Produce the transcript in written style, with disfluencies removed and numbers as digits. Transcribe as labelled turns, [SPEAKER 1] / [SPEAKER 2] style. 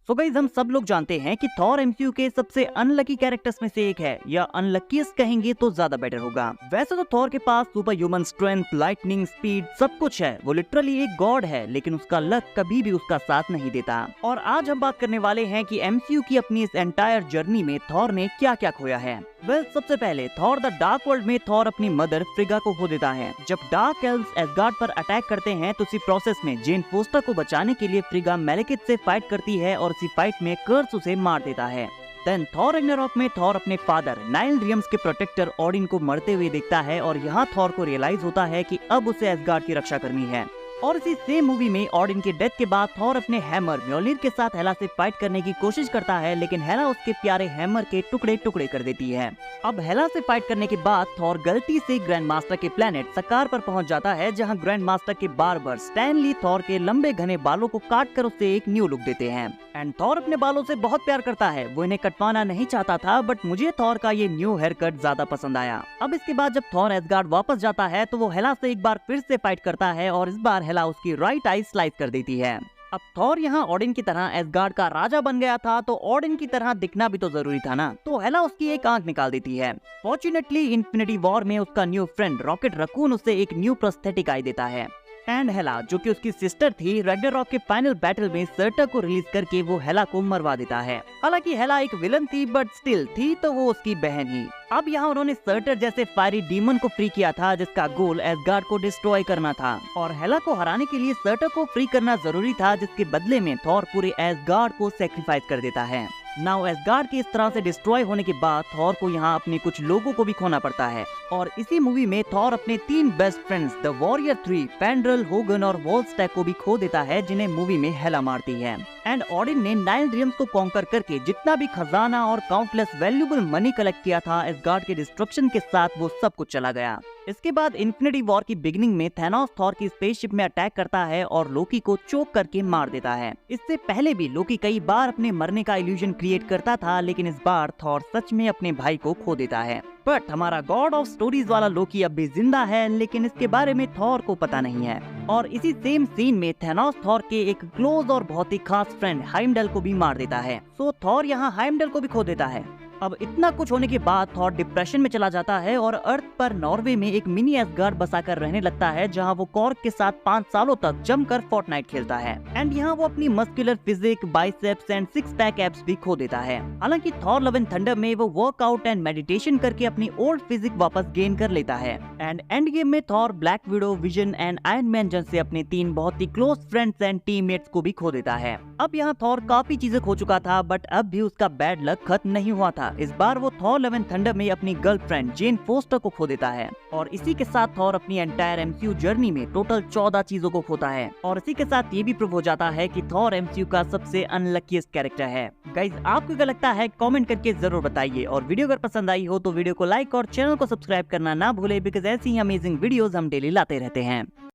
[SPEAKER 1] So guys, हम सब लोग जानते हैं कि थॉर एमसीयू के सबसे अनलकी कैरेक्टर्स में से एक है, या अनलकीस्ट कहेंगे तो ज्यादा बेटर होगा। वैसे तो थॉर के पास super human strength, lightning speed, सब कुछ है। वो लिटरली एक गॉड है, लेकिन उसका लक कभी भी उसका साथ नहीं देता। और आज हम बात करने वाले हैं कि एमसीयू की अपनी इस एंटायर जर्नी में थॉर ने क्या क्या खोया है। सबसे पहले थॉर द डार्क वर्ल्ड में थॉर अपनी मदर फ्रिगा को खो देता है। जब डार्क एल्व्स एसगार्ड पर अटैक करते हैं तो इसी प्रोसेस में जेन फोस्टर को बचाने के लिए फ्रिगा मैलेकिथ से फाइट करती है और इसी फाइट में कर्स उसे मार देता है। देन थॉर रैग्नारॉक में थॉर अपने फादर नाइल ड्रीम्स के प्रोटेक्टर ओडिन को मरते हुए देखता है और यहाँ थॉर को रियलाइज होता है कि अब उसे एसगार्ड की रक्षा करनी है। और इसी सेम मूवी में ओडिन के डेथ के बाद थॉर अपने हैमर म्योल्निर के साथ हेला से फाइट करने की कोशिश करता है, लेकिन हेला उसके प्यारे हैमर के टुकड़े टुकड़े कर देती है। अब हेला से फाइट करने के बाद थॉर गलती से ग्रैंड मास्टर के प्लेनेट सकार पर पहुंच जाता है, जहां ग्रैंड मास्टर के बार्बर स्टैनली थॉर के लंबे घने बालों को काट कर उससे एक न्यू लुक देते हैं। एंड थॉर अपने बालों से बहुत प्यार करता है। वो इन्हें कटवाना नहीं चाहता था, बट मुझे थॉर का ये न्यू हेयर कट ज्यादा पसंद आया। अब इसके बाद जब थॉर एसगार्ड वापस जाता है तो वो हेला से एक बार फिर से फाइट करता है और इस बार हेला उसकी राइट आई स्लाइस कर देती है। अब थॉर यहाँ ओडिन की तरह एसगार्ड का राजा बन गया था, तो ओडिन की तरह दिखना भी तो जरूरी था ना। तो हेला उसकी एक आंख निकाल देती है। फॉर्चुनेटली इन्फिनिटी वॉर में उसका न्यू फ्रेंड रॉकेट रकून उसे एक न्यू प्रोस्थेटिक आई देता है। एंड हेला, जो कि उसकी सिस्टर थी, रैग्नारॉक के फाइनल बैटल में सर्टर को रिलीज करके वो हेला को मरवा देता है। हालांकि हेला एक विलन थी, बट स्टिल थी तो वो उसकी बहन ही। अब यहाँ उन्होंने सर्टर जैसे फायरी डीमन को फ्री किया था, जिसका गोल एसगार्ड को डिस्ट्रॉय करना था। और हेला को हराने के लिए सर्टर को फ्री करना जरूरी था, जिसके बदले में थॉर पूरे एसगार्ड को सेक्रीफाइस कर देता है। नाउ एसगार्ड के इस तरह से डिस्ट्रॉय होने के बाद थॉर को यहाँ अपने कुछ लोगों को भी खोना पड़ता है। और इसी मूवी में थॉर अपने 3 best friends the warrior 3, Fandral, Hogun और वॉलस्टैक को भी खो देता है, जिन्हें मूवी में हेला मारती है। एंड ओडिन ने नाइल ड्रीम्स को कॉन्कर करके जितना भी खजाना और काउंटलेस वैल्यूएबल मनी कलेक्ट किया था, एसगार्ड के डिस्ट्रक्शन के साथ वो सब कुछ चला गया। इसके बाद इन्फिनिटी वॉर की बिगिनिंग में थैनोस थॉर की स्पेसशिप में अटैक करता है और लोकी को चोक करके मार देता है। इससे पहले भी लोकी कई बार अपने मरने का इल्यूजन क्रिएट करता था, लेकिन इस बार थॉर सच में अपने भाई को खो देता है। बट हमारा गॉड ऑफ स्टोरीज वाला लोकी अब भी जिंदा है, लेकिन इसके बारे में थॉर को पता नहीं है। और इसी सेम सीन में थैनोस थॉर के एक क्लोज और बहुत ही खास फ्रेंड हाइमडल को भी मार देता है। सो थॉर यहाँ हाइमडल को भी खो देता है। अब इतना कुछ होने के बाद थॉर डिप्रेशन में चला जाता है और अर्थ पर नॉर्वे में एक मिनी एसगार्ड बसाकर रहने लगता है, जहां वो कॉर्क के साथ 5 सालों तक जमकर फोर्टनाइट खेलता है। एंड यहाँ वो अपनी muscular physique, biceps and 6 pack abs भी खो देता है। हालांकि थॉर लव एंड थंडर में वो वर्कआउट एंड मेडिटेशन करके अपनी ओल्ड फिजिक वापस गेन कर लेता है। एंड एंड गेम में Thor black window, vision and iron man जैसे अपने 3 बहुत ही क्लोज फ्रेंड्स एंड टीममेट्स को भी खो देता है। अब यहाँ थॉर काफी चीजें खो चुका था, बट अब भी उसका बैड लक खत्म नहीं हुआ था। इस बार वो थॉर लव एंड थंडर में अपनी गर्लफ्रेंड जेन फोस्टर को खो देता है। और इसी के साथ थॉर अपनी एंटायर एमसीयू जर्नी में टोटल 14 चीजों को खोता है। और इसी के साथ ये भी प्रूव हो जाता है कि थॉर एमसीयू का सबसे अनलकीस्ट कैरेक्टर है। गाइज, आपको क्या लगता है कमेंट करके जरूर बताइए। और वीडियो अगर पसंद आई हो तो वीडियो को लाइक और चैनल को सब्सक्राइब करना ना भूले, बिकॉज ऐसी ही अमेजिंग वीडियोस हम डेली लाते रहते हैं।